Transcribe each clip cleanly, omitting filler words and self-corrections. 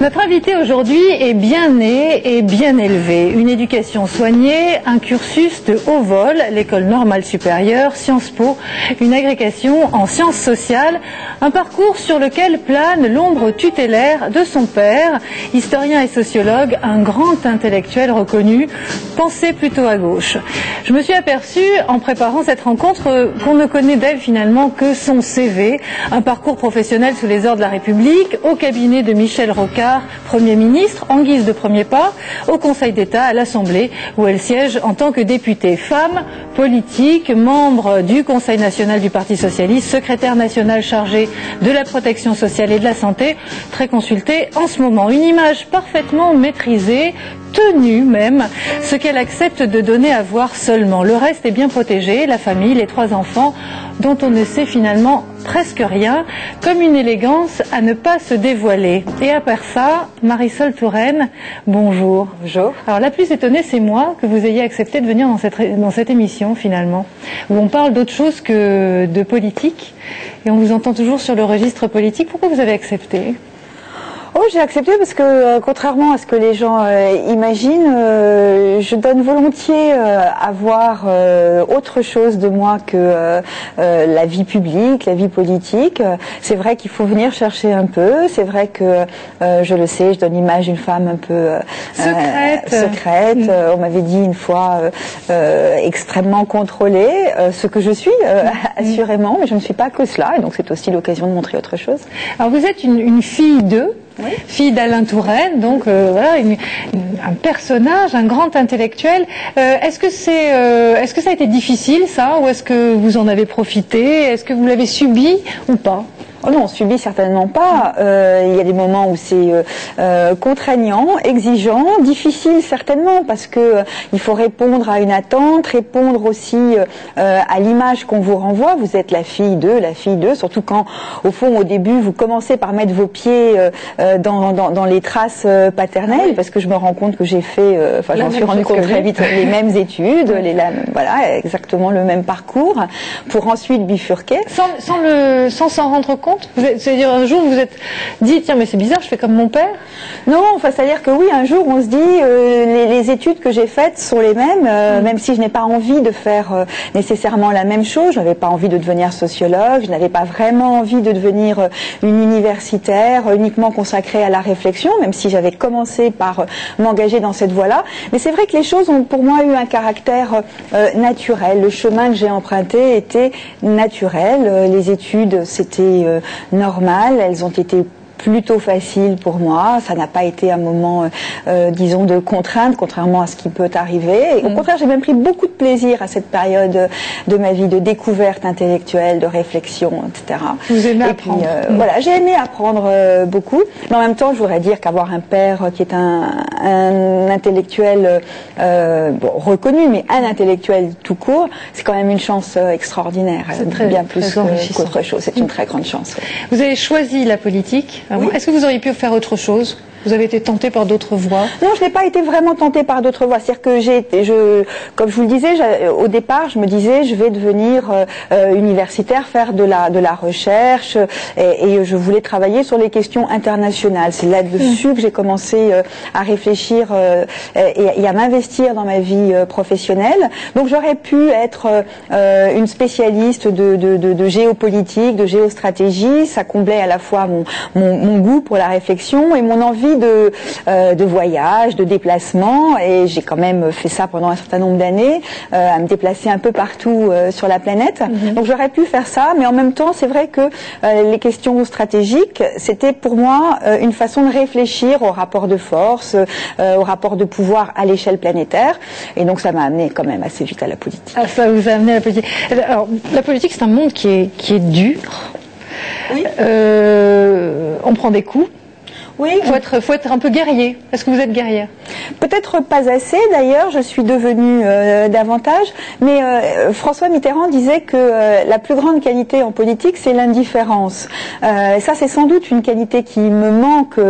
Notre invité aujourd'hui est bien né et bien élevé. Une éducation soignée, un cursus de haut vol, l'école normale supérieure, Sciences Po, une agrégation en sciences sociales, un parcours sur lequel plane l'ombre tutélaire de son père, historien et sociologue, un grand intellectuel reconnu, pensé plutôt à gauche. Je me suis aperçue, en préparant cette rencontre, qu'on ne connaît d'elle finalement que son CV, un parcours professionnel sous les ordres de la République, au cabinet de Michel Rocard, Premier ministre, en guise de premier pas, au Conseil d'État, à l'Assemblée, où elle siège en tant que députée. Femme, politique, membre du Conseil national du Parti socialiste, secrétaire national chargé de la protection sociale et de la santé, très consultée en ce moment. Une image parfaitement maîtrisée, tenue même, ce qu'elle accepte de donner à voir seulement. Le reste est bien protégé, la famille, les 3 enfants, dont on ne sait finalement presque rien, comme une élégance à ne pas se dévoiler. Et à part ça, Marisol Touraine, bonjour. Bonjour. Alors la plus étonnée, c'est moi que vous ayez accepté de venir dans cette émission finalement, où on parle d'autre chose que de politique, et on vous entend toujours sur le registre politique. Pourquoi vous avez accepté ? Oh, j'ai accepté parce que, contrairement à ce que les gens imaginent, je donne volontiers à voir autre chose de moi que la vie publique, la vie politique. C'est vrai qu'il faut venir chercher un peu. C'est vrai que, je le sais, je donne l'image d'une femme un peu secrète. On m'avait dit une fois extrêmement contrôlée, ce que je suis assurément, mais je ne suis pas que cela. Et donc c'est aussi l'occasion de montrer autre chose. Alors vous êtes une fille d'eux. Oui. Fille d'Alain Touraine, donc voilà, un personnage, un grand intellectuel. Est-ce que ça a été difficile ça, ou est-ce que vous en avez profité? Est-ce que vous l'avez subi ou pas? Oh non, on subit certainement pas. Il y a des moments où c'est contraignant, exigeant, difficile certainement, parce que il faut répondre à une attente, répondre aussi à l'image qu'on vous renvoie. Vous êtes la fille d'eux, surtout quand, au fond, au début, vous commencez par mettre vos pieds dans les traces paternelles, parce que je me rends compte que j'ai fait, j'en suis rendu compte très vite, les mêmes études, voilà, exactement le même parcours, pour ensuite bifurquer. Sans s'en rendre compte? C'est-à-dire un jour vous vous êtes dit tiens mais c'est bizarre, je fais comme mon père? Non, enfin c'est-à-dire que oui, un jour on se dit les études que j'ai faites sont les mêmes, même si je n'ai pas envie de faire nécessairement la même chose. Je n'avais pas envie de devenir sociologue, je n'avais pas vraiment envie de devenir une universitaire uniquement consacrée à la réflexion, même si j'avais commencé par m'engager dans cette voie-là. Mais c'est vrai que les choses ont pour moi eu un caractère naturel. Le chemin que j'ai emprunté était naturel. Les études c'était normal, elles ont été plutôt facile pour moi, ça n'a pas été un moment, disons, de contrainte, contrairement à ce qui peut arriver. Et au contraire, j'ai même pris beaucoup de plaisir à cette période de ma vie de découverte intellectuelle, de réflexion, etc. Vous aimez apprendre. Puis, voilà, j'ai aimé apprendre beaucoup, mais en même temps, je voudrais dire qu'avoir un père qui est un intellectuel reconnu, mais un intellectuel tout court, c'est quand même une chance extraordinaire, bien plus qu'autre chose. C'est une très grande chance. Vous avez choisi la politique. Oui. Est-ce que vous auriez pu faire autre chose? Vous avez été tentée par d'autres voies? Non, je n'ai pas été vraiment tentée par d'autres voies. C'est-à-dire que comme je vous le disais, au départ, je me disais, je vais devenir universitaire, faire de la recherche, et je voulais travailler sur les questions internationales. C'est là-dessus que j'ai commencé à réfléchir et à m'investir dans ma vie professionnelle. Donc, j'aurais pu être une spécialiste de géopolitique, de géostratégie. Ça comblait à la fois mon goût pour la réflexion et mon envie de voyage, de déplacement, et j'ai quand même fait ça pendant un certain nombre d'années, à me déplacer un peu partout sur la planète. Donc j'aurais pu faire ça, mais en même temps c'est vrai que les questions stratégiques, c'était pour moi une façon de réfléchir au rapport de force, au rapport de pouvoir à l'échelle planétaire, et donc ça m'a amené quand même assez vite à la politique. Ah, ça vous a amené à la politique. Alors la politique c'est un monde qui est dur. Oui. On prend des coups. Oui. Faut être un peu guerrier. Est-ce que vous êtes guerrière? Peut-être pas assez d'ailleurs, je suis devenue davantage, mais François Mitterrand disait que la plus grande qualité en politique c'est l'indifférence. Ça c'est sans doute une qualité qui me manque,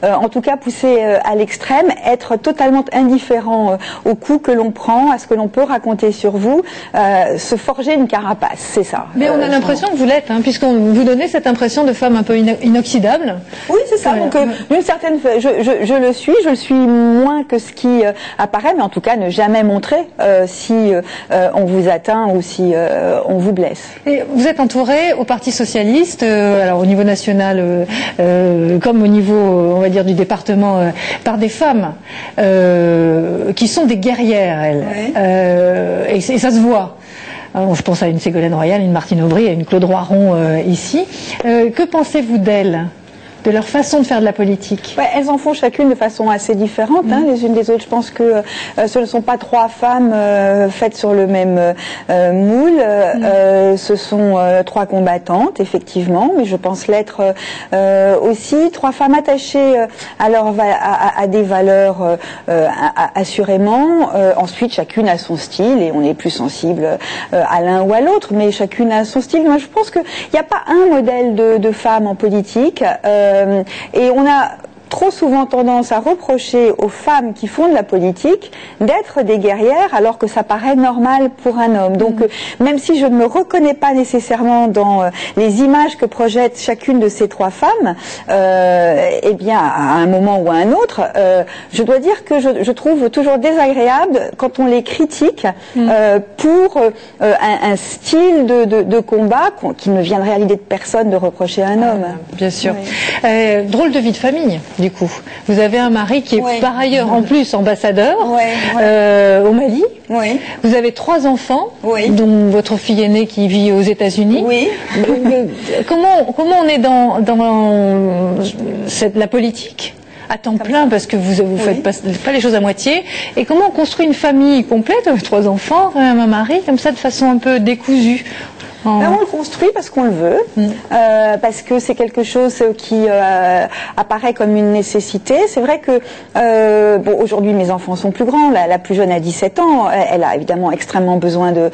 en tout cas poussée à l'extrême, être totalement indifférent aux coups que l'on prend, à ce que l'on peut raconter sur vous, se forger une carapace, c'est ça. Mais on a l'impression que vous l'êtes, puisqu'on vous donnez cette impression de femme un peu inoxydable. Oui, c'est ça. Donc d'une certaine, je le suis moins que ce qui apparaît, mais en tout cas ne jamais montrer si on vous atteint ou si on vous blesse. Et vous êtes entouré au Parti socialiste, alors au niveau national comme au niveau, on va dire, du département, par des femmes qui sont des guerrières, elles, et ça se voit. Je pense à une Ségolène Royal, une Martine Aubry et une Claude Roiron ici. Que pensez-vous d'elles, de leur façon de faire de la politique? Elles en font chacune de façon assez différente, les unes des autres. Je pense que ce ne sont pas trois femmes faites sur le même moule. Ce sont trois combattantes, effectivement, mais je pense l'être aussi trois femmes attachées à des valeurs assurément. Ensuite, chacune a son style et on est plus sensible à l'un ou à l'autre, mais chacune a son style. Moi, je pense qu'il n'y a pas un modèle de femme en politique. Et on a trop souvent tendance à reprocher aux femmes qui font de la politique d'être des guerrières alors que ça paraît normal pour un homme. Donc même si je ne me reconnais pas nécessairement dans les images que projette chacune de ces trois femmes, eh bien à un moment ou à un autre, je dois dire que je trouve toujours désagréable quand on les critique pour un style de combat qui ne viendrait à l'idée de personne de reprocher à un homme. Bien sûr. Oui. Drôle de vie de famille. Du coup, vous avez un mari qui est par ailleurs en plus ambassadeur au Mali. Oui. Vous avez 3 enfants, dont votre fille aînée qui vit aux États-Unis. Oui. Comment on est dans la politique à temps plein, parce que vous faites pas les choses à moitié, et comment on construit une famille complète avec 3 enfants, un mari comme ça, de façon un peu décousue? On le construit parce qu'on le veut, parce que c'est quelque chose qui apparaît comme une nécessité. C'est vrai que aujourd'hui mes enfants sont plus grands, la plus jeune a 17 ans, elle a évidemment extrêmement besoin de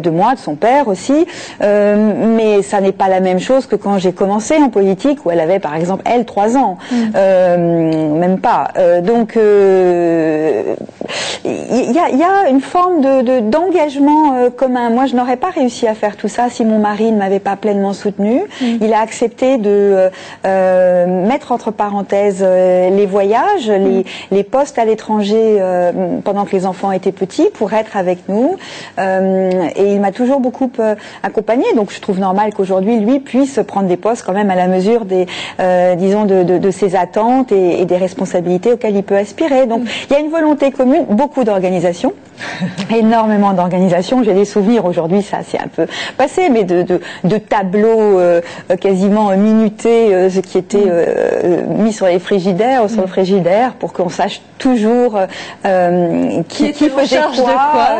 moi, de son père aussi, mais ça n'est pas la même chose que quand j'ai commencé en politique où elle avait par exemple 3 ans, même pas. Donc il y a une forme d'engagement commun. Moi je n'aurais pas réussi à faire tout ça si mon mari ne m'avait pas pleinement soutenue. Il a accepté de mettre entre parenthèses les voyages, les postes à l'étranger pendant que les enfants étaient petits pour être avec nous. Et il m'a toujours beaucoup accompagnée. Donc je trouve normal qu'aujourd'hui lui puisse prendre des postes quand même à la mesure des disons de ses attentes et des responsabilités auxquelles il peut aspirer. Donc il y a une volonté commune, beaucoup d'organisation, énormément d'organisation. J'ai des souvenirs aujourd'hui, ça c'est un peu passé, mais de tableaux quasiment minutés, ce qui était mis sur les frigidaires ou sur le frigidaire pour qu'on sache toujours qui faisait quoi,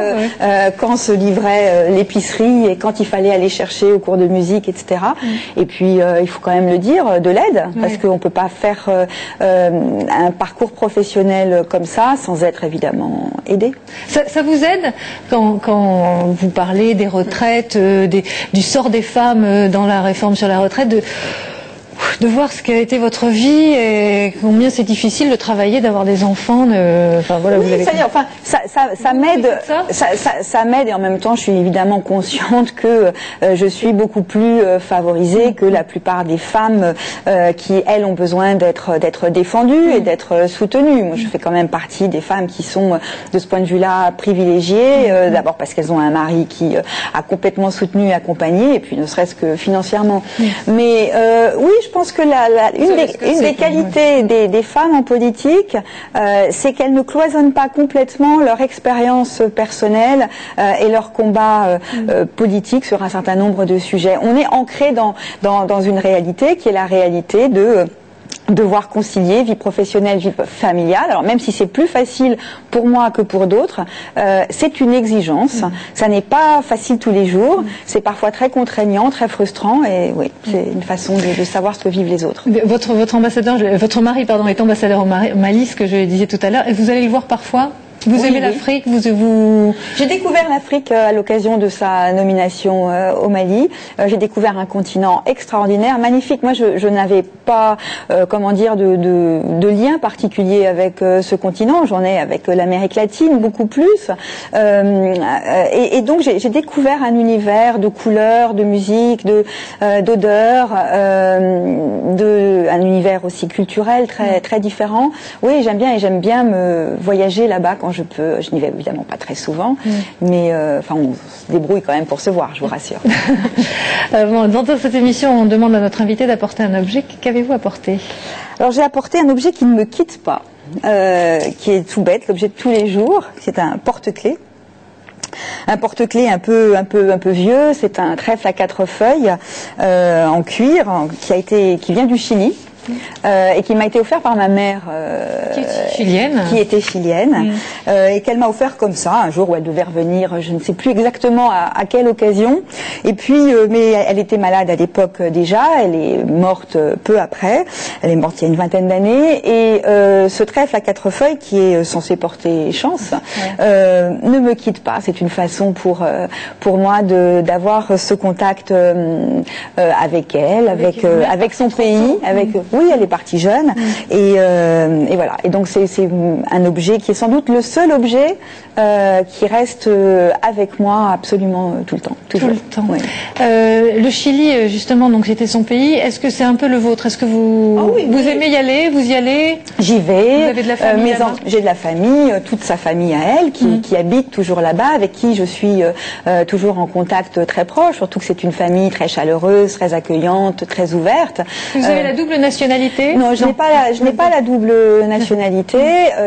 quand se livrait l'épicerie et quand il fallait aller chercher au cours de musique, etc. Et puis il faut quand même le dire, de l'aide, parce qu'on ne peut pas faire un parcours professionnel comme ça sans être évidemment aidé. Ça vous aide quand vous parlez des retraites, du sort des femmes dans la réforme sur la retraite, de voir ce qu'a été votre vie et combien c'est difficile de travailler, d'avoir des enfants. Enfin voilà, oui, ça m'aide et en même temps je suis évidemment consciente que je suis beaucoup plus favorisée que la plupart des femmes qui elles ont besoin d'être défendues et d'être soutenues. Moi je fais quand même partie des femmes qui sont de ce point de vue-là privilégiées, d'abord parce qu'elles ont un mari qui a complètement soutenu et accompagné, et puis ne serait-ce que financièrement. Mais oui, je pense que une des qualités des femmes en politique, c'est qu'elles ne cloisonnent pas complètement leur expérience personnelle et leur combat politique sur un certain nombre de sujets. On est ancré dans une réalité qui est la réalité de devoir concilier vie professionnelle, vie familiale. Alors même si c'est plus facile pour moi que pour d'autres, c'est une exigence. Ça n'est pas facile tous les jours. C'est parfois très contraignant, très frustrant. Et oui, c'est une façon de savoir ce que vivent les autres. Votre mari, est ambassadeur au Mali, ce que je disais tout à l'heure. Et vous allez le voir parfois? Vous aimez l'Afrique, J'ai découvert l'Afrique à l'occasion de sa nomination au Mali. J'ai découvert un continent extraordinaire, magnifique. Moi, je n'avais pas, comment dire, de lien particulier avec ce continent. J'en ai avec l'Amérique latine, beaucoup plus. Et donc, j'ai découvert un univers de couleurs, de musique, d'odeurs, un univers aussi culturel très différent. Oui, j'aime bien et j'aime bien me voyager là-bas quand je peux. Je n'y vais évidemment pas très souvent, mais enfin on se débrouille quand même pour se voir, je vous rassure. Bon, dans cette émission, on demande à notre invité d'apporter un objet. Qu'avez-vous apporté? Alors j'ai apporté un objet qui ne me quitte pas, qui est tout bête, l'objet de tous les jours. C'est un porte-clés. Un porte-clés un peu vieux. C'est un trèfle à 4 feuilles en cuir qui vient du Chili. Et qui m'a été offert par ma mère qui était chilienne et qu'elle m'a offert comme ça un jour où elle devait revenir, je ne sais plus exactement à quelle occasion, et puis mais elle était malade à l'époque déjà, elle est morte peu après, elle est morte il y a une vingtaine d'années, et ce trèfle à 4 feuilles qui est censé porter chance ne me quitte pas. C'est une façon pour moi d'avoir ce contact avec elle, avec son pays, oui, elle est partie jeune, et voilà. Et donc c'est un objet qui est sans doute le seul objet qui reste avec moi absolument tout le temps. Toujours. Tout le temps. Oui. Le Chili, justement, donc c'était son pays. Est-ce que c'est un peu le vôtre? Est-ce que vous aimez y aller? Vous y allez? J'y vais. Vous avez de la famille là-bas? J'ai de la famille, toute sa famille à elle, qui habite toujours là-bas, avec qui je suis toujours en contact très proche. Surtout que c'est une famille très chaleureuse, très accueillante, très ouverte. Vous avez la double nationalité? Non, je n'ai pas la double nationalité.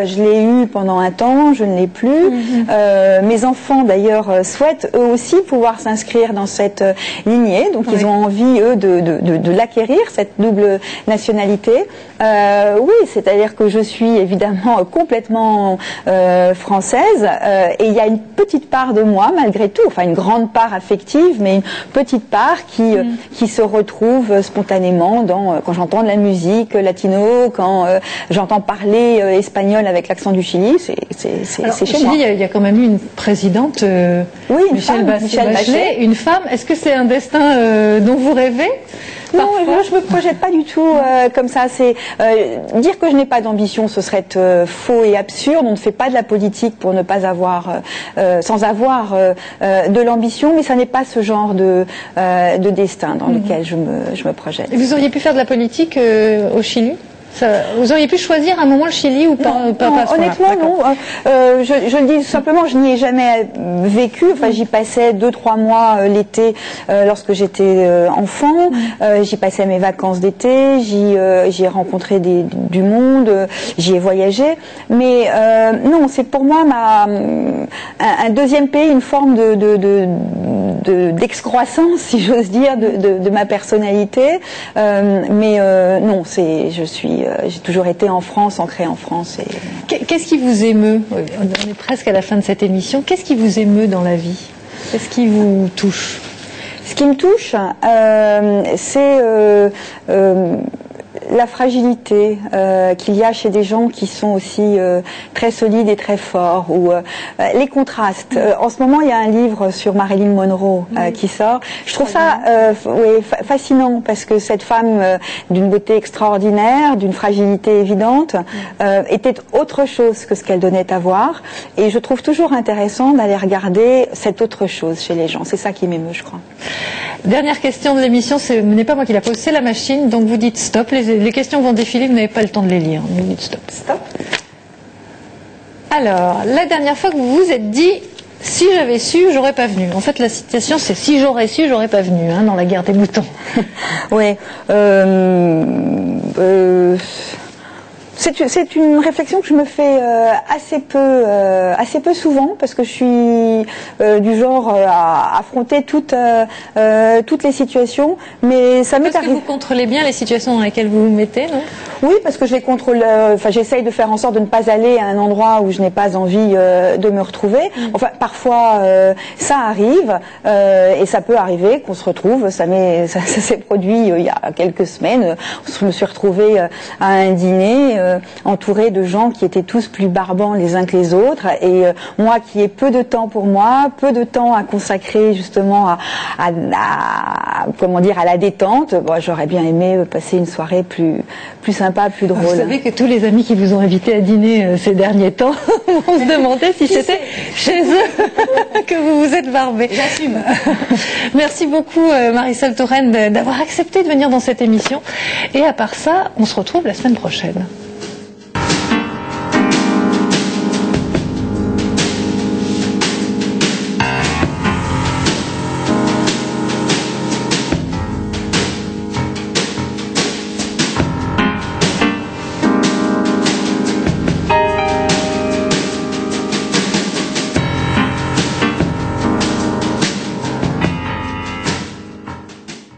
Je l'ai eue pendant un temps, je ne l'ai plus. Mes enfants d'ailleurs souhaitent eux aussi pouvoir s'inscrire dans cette lignée, donc ils ont envie eux de l'acquérir, cette double nationalité. Oui, c'est-à-dire que je suis évidemment complètement française, et il y a une petite part de moi malgré tout, enfin une grande part affective, mais une petite part qui se retrouve spontanément quand j'entends de la musique latino, quand j'entends parler espagnol avec l'accent du Chili, c'est chez moi. Il y a quand même eu une présidente, Michelle Bachelet, une femme. Est-ce que c'est un destin dont vous rêvez? Non, je me projette pas du tout comme ça. C'est dire que je n'ai pas d'ambition, ce serait faux et absurde. On ne fait pas de la politique pour ne pas avoir, sans avoir de l'ambition, mais ça n'est pas ce genre de destin dans lequel je me projette. Et vous auriez pu faire de la politique au Chili? Vous auriez pu choisir à un moment le Chili ou pas? Honnêtement, non. Je le dis simplement, je n'y ai jamais vécu. Enfin, j'y passais 2-3 mois l'été lorsque j'étais enfant. J'y passais mes vacances d'été. J'y ai rencontré du monde. J'y ai voyagé. Mais non, c'est pour moi un deuxième pays, une forme d'excroissance, si j'ose dire, de ma personnalité. Mais non, j'ai toujours été en France, ancrée en France. Qu'est-ce qui vous émeut? On est presque à la fin de cette émission. Qu'est-ce qui vous émeut dans la vie? Qu'est-ce qui vous touche? Ce qui me touche, c'est la fragilité qu'il y a chez des gens qui sont aussi très solides et très forts, ou les contrastes. En ce moment, il y a un livre sur Marilyn Monroe qui sort. Je trouve ça fascinant, parce que cette femme d'une beauté extraordinaire, d'une fragilité évidente, était autre chose que ce qu'elle donnait à voir. Et je trouve toujours intéressant d'aller regarder cette autre chose chez les gens. C'est ça qui m'émeut, je crois. Dernière question de l'émission, ce n'est pas moi qui la pose, c'est la machine. Donc vous dites stop, les questions vont défiler, vous n'avez pas le temps de les lire. Vous dites stop. Stop. Alors, la dernière fois que vous vous êtes dit, si j'avais su, j'aurais pas venu. En fait, la citation, c'est si j'aurais su, j'aurais pas venu, dans la guerre des boutons. Oui. C'est une réflexion que je me fais assez peu souvent, parce que je suis du genre à affronter toutes les situations, mais ça m'est arrivé. Parce que vous contrôlez bien les situations dans lesquelles vous vous mettez, non? Oui, parce que je les contrôle. Enfin, j'essaye de faire en sorte de ne pas aller à un endroit où je n'ai pas envie de me retrouver. Enfin, parfois, ça arrive et ça peut arriver qu'on se retrouve. Ça s'est produit il y a quelques semaines. Je me suis retrouvée à un dîner entourée de gens qui étaient tous plus barbants les uns que les autres, et moi qui ai peu de temps pour moi, peu de temps à consacrer justement comment dire, à la détente. Bon, j'aurais bien aimé passer une soirée plus sympa, plus drôle. Vous savez que tous les amis qui vous ont invité à dîner ces derniers temps vont se demander si c'était chez eux que vous vous êtes barbé. J'assume. Merci beaucoup Marisol Touraine d'avoir accepté de venir dans cette émission. Et à part ça, on se retrouve la semaine prochaine.